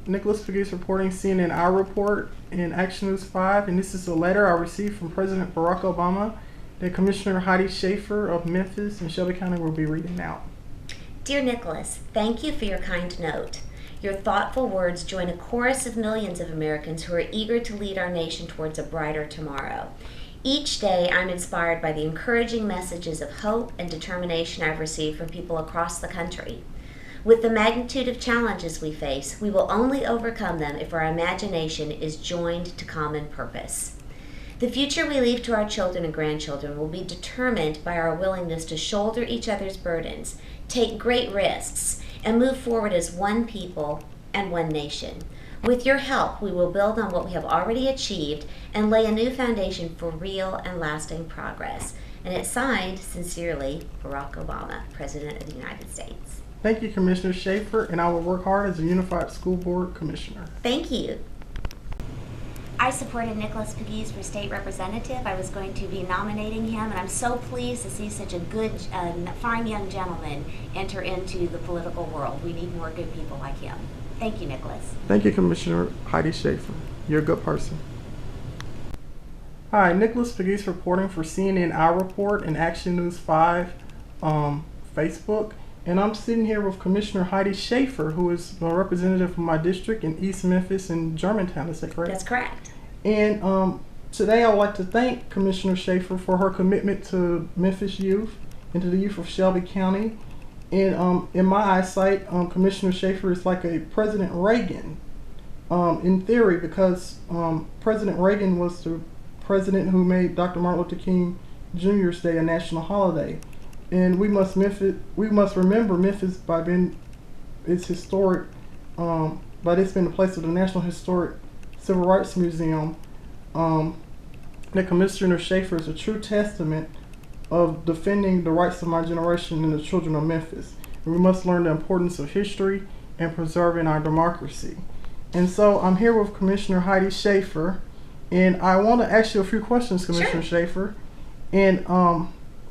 Nicholas Pegues reporting CNN Our Report in Action News 5, and this is a letter I received from President Barack Obama that Commissioner Heidi Schaefer of Memphis and Shelby County will be reading out. Dear Nicholas, thank you for your kind note. Your thoughtful words join a chorus of millions of Americans who are eager to lead our nation towards a brighter tomorrow. Each day, I'm inspired by the encouraging messages of hope and determination I've received from people across the country. With the magnitude of challenges we face, we will only overcome them if our imagination is joined to common purpose. The future we leave to our children and grandchildren will be determined by our willingness to shoulder each other's burdens, take great risks, and move forward as one people and one nation. With your help, we will build on what we have already achieved and lay a new foundation for real and lasting progress. And it's signed, sincerely, Barack Obama, President of the United States. Thank you, Commissioner Schaefer, and I will work hard as a Unified School Board Commissioner. Thank you. I supported Nicholas Pegues for state representative. I was going to be nominating him, and I'm so pleased to see such a good, fine young gentleman enter into the political world. We need more good people like him. Thank you, Nicholas. Thank you, Commissioner Heidi Schaefer. You're a good person. Hi, Nicholas Pegues reporting for CNN Our Report and Action News 5 Facebook. And I'm sitting here with Commissioner Heidi Schaefer, who is a representative from my district in East Memphis and Germantown. Is that correct? That's correct. And today I would like to thank Commissioner Schaefer for her commitment to Memphis youth and to the youth of Shelby County. And in my eyesight, Commissioner Schaefer is like a President Reagan in theory, because President Reagan was the president who made Dr. Martin Luther King Jr.'s Day a national holiday. And we must remember Memphis by being its historic, by this being the place of the National Historic Civil Rights Museum. That Commissioner Schaefer is a true testament of defending the rights of my generation and the children of Memphis. And we must learn the importance of history and preserving our democracy. And so I'm here with Commissioner Heidi Schaefer, and I want to ask you a few questions, Commissioner Schaefer. And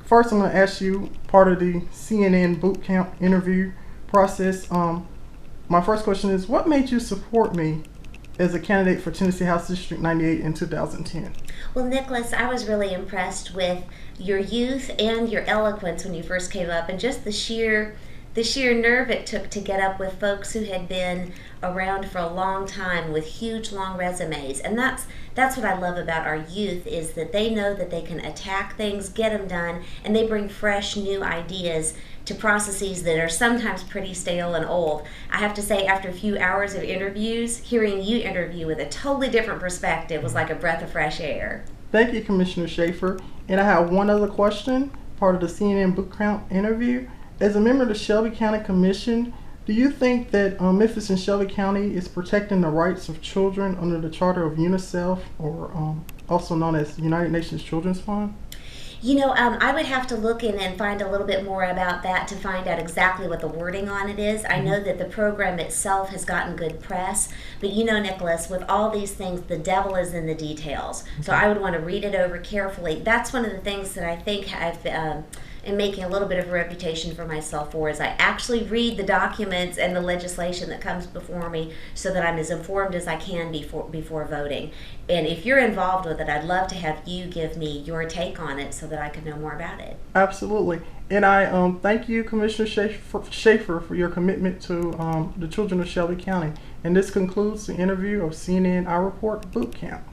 first, I'm going to ask you part of the CNN boot camp interview process. My first question is, what made you support me as a candidate for Tennessee House District 98 in 2010? Well, Nicholas, I was really impressed with your youth and your eloquence when you first came up, and just the sheer nerve it took to get up with folks who had been around for a long time with huge, long resumes. And that's what I love about our youth, is that they know that they can attack things, get them done, and they bring fresh, new ideas to processes that are sometimes pretty stale and old. I have to say, after a few hours of interviews, hearing you interview with a totally different perspective was like a breath of fresh air. Thank you, Commissioner Schaefer. And I have one other question, part of the CNN boot camp interview. As a member of the Shelby County Commission, do you think that Memphis and Shelby County is protecting the rights of children under the charter of UNICEF, or also known as United Nations Children's Fund? You know, I would have to look in and find a little bit more about that to find out exactly what the wording on it is. I know that the program itself has gotten good press, but you know, Nicholas, with all these things, the devil is in the details. So I would want to read it over carefully. That's one of the things that I think I've and making a little bit of a reputation for myself for, is I actually read the documents and the legislation that comes before me so that I'm as informed as I can before voting. And if you're involved with it, I'd love to have you give me your take on it so that I can know more about it. Absolutely. And I thank you, Commissioner Schaefer, for your commitment to the children of Shelby County. And this concludes the interview of CNN Our Report Boot Camp.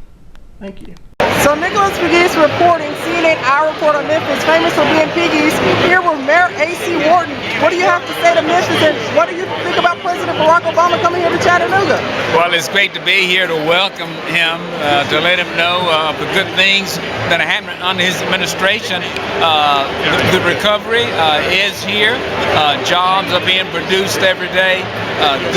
Thank you. So Nicholas Pegues reporting, CNN Our Report on Memphis, famous for being piggies, here with Mayor A.C. Wharton. What do you have to say to Memphis, and what do you think about President Barack Obama coming here to Chattanooga? Well, it's great to be here to welcome him, to let him know the good things that are happening under his administration. The recovery is here. Jobs are being produced every day.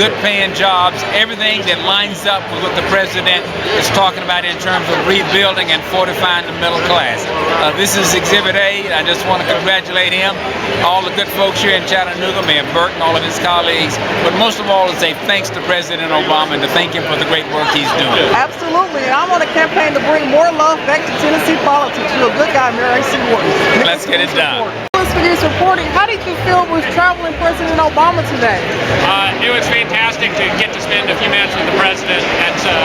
Good paying jobs. Everything that lines up with what the president is talking about in terms of rebuilding and fortifying the middle class. This is Exhibit A. I just want to congratulate him, all the good folks here in Chattanooga, Mayor Burton, all of his colleagues, but most of all to say thanks to President Obama and to thank him for the great work he's doing. Absolutely, and I'm on a campaign to bring more love back to Tennessee politics. You're a good guy, Mayor A.C. Wharton. Let's get it done. Nicholas Pegues reporting, how did you feel with traveling President Obama today? It was fantastic to get to spend spend a few minutes with the president. That's a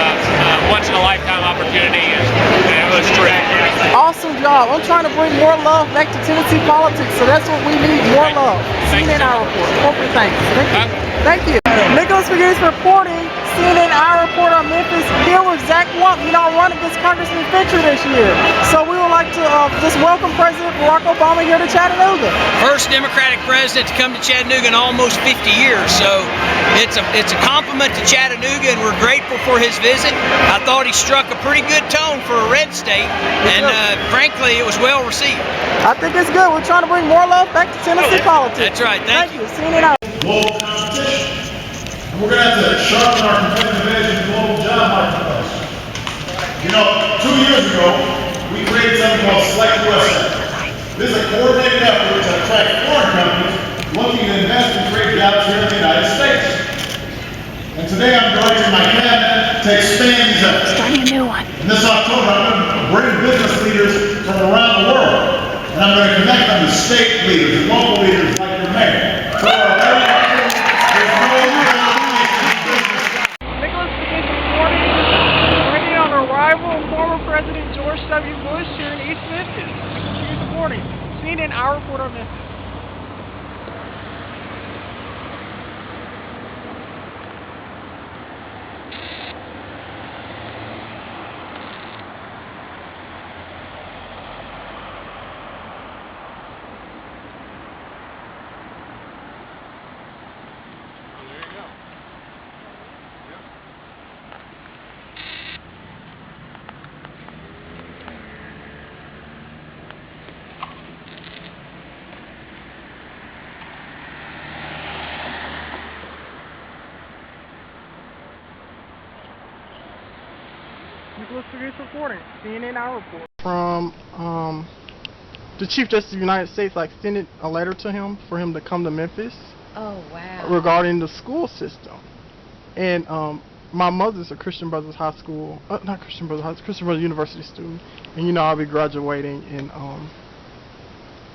once-in-a-lifetime opportunity, and it was terrific. Awesome job. I'm trying to bring more love back to Tennessee politics, so that's what we need, more love. CNN Hour Report. Corporate thanks. Thank you. Nicholas McGee's reporting. CNN Hour Report on Memphis. Here with Zach Wamp, running against Congressman Fincher this year. So we would like to just welcome President Barack Obama here to Chattanooga. First Democratic president to come to Chattanooga in almost 50 years. So it's a compliment to Chattanooga, and we're grateful for his visit. I thought he struck a pretty good tone for a red state, and frankly, it was well received. I think it's good. We're trying to bring more love back to Tennessee politics. That's right. Thank you. CNN Hour. Global competition. And we're going to have to sharpen our competitive edge in the global job marketplace. 2 years ago, we created something called Select USA. This is a coordinated effort to attract foreign companies looking to invest and create jobs here in the United States. And today I'm directing my cabinet to expand these efforts. Starting a new one. And this October, I'm going to bring business leaders from around the world. And I'm going to connect them to state leaders and local leaders like your mayor. So Nicholas begins reporting, bringing on arrival of former President George W. Bush here in East Memphis. He's reporting. CNN Hour Report on Memphis. Nicholas McGee's reporting. CNN Hour Report. From the Chief Justice of the United States, sent a letter to him for him to come to Memphis. Oh, wow. Regarding the school system. And my mother's a Christian Brothers High School, not Christian Brothers High School, Christian Brothers University student. And I'll be graduating in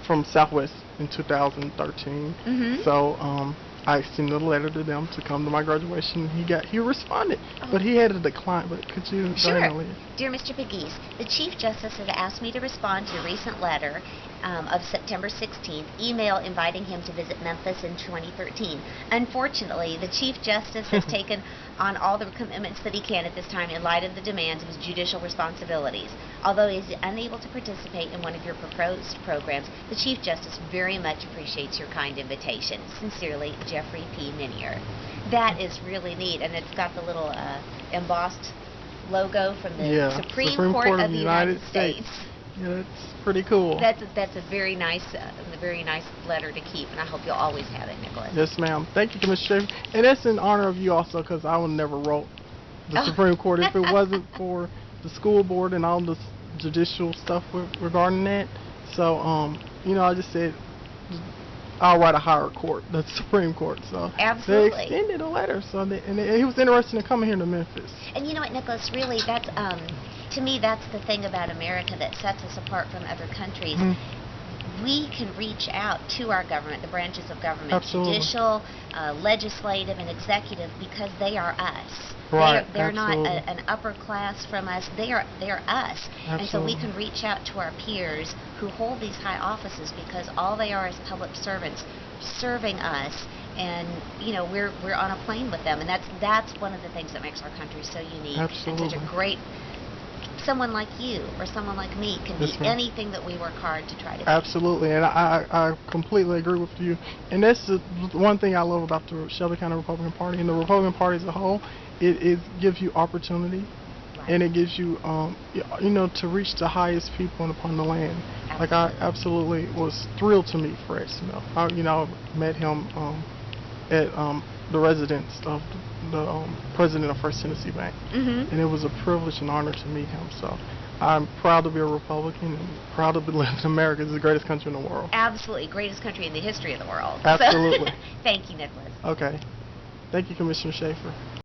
from Southwest in 2013. Mm-hmm. So I extended a letter to them to come to my graduation. He responded, but he had to decline. But could you go ahead and leave? Dear Mr. Pegues, the Chief Justice has asked me to respond to your recent letter of September 16th, email inviting him to visit Memphis in 2013. Unfortunately, the Chief Justice has taken on all the commitments that he can at this time in light of the demands of his judicial responsibilities. Although he is unable to participate in one of your proposed programs, the Chief Justice very much appreciates your kind invitation. Sincerely, Jeffrey P. Minier. That is really neat, and it's got the little embossed logo from the Supreme Court of the United States. Yeah, that's pretty cool. That's a very nice letter to keep, and I hope you'll always have it, Nicholas. Yes, ma'am. Thank you, Commissioner Schaefer. And that's in honor of you also, because I would never wrote the Supreme Court if it wasn't for the school board and all the judicial stuff regarding that. So, I just said I'll write a higher court, the Supreme Court. So absolutely, they extended a letter. So he was interested in coming here to Memphis. And you know what, Nicholas? Really, that's to me, that's the thing about America that sets us apart from other countries. Mm-hmm. We can reach out to our government, the branches of government, absolutely, judicial, legislative, and executive, because they are us. Right, they're not an upper class from us. They are us. Absolutely. And so we can reach out to our peers who hold these high offices, because all they are is public servants serving us. And we're on a plane with them, and that's one of the things that makes our country so unique. Absolutely. And such a great. Someone like you or someone like me can be anything that we work hard to try to be. Absolutely, and I completely agree with you. And that's the one thing I love about the Shelby County Republican Party and the Republican Party as a whole. It gives you opportunity, right, and it gives you, to reach the highest people upon the land. Absolutely. Like I absolutely was thrilled to meet Fred Smith. I met him at the residence of the president of First Tennessee Bank, mm-hmm, and it was a privilege and honor to meet him. So I'm proud to be a Republican and proud to live in America. It's the greatest country in the world. Absolutely, greatest country in the history of the world. Absolutely. So, thank you, Nicholas. Okay. Thank you, Commissioner Schaefer.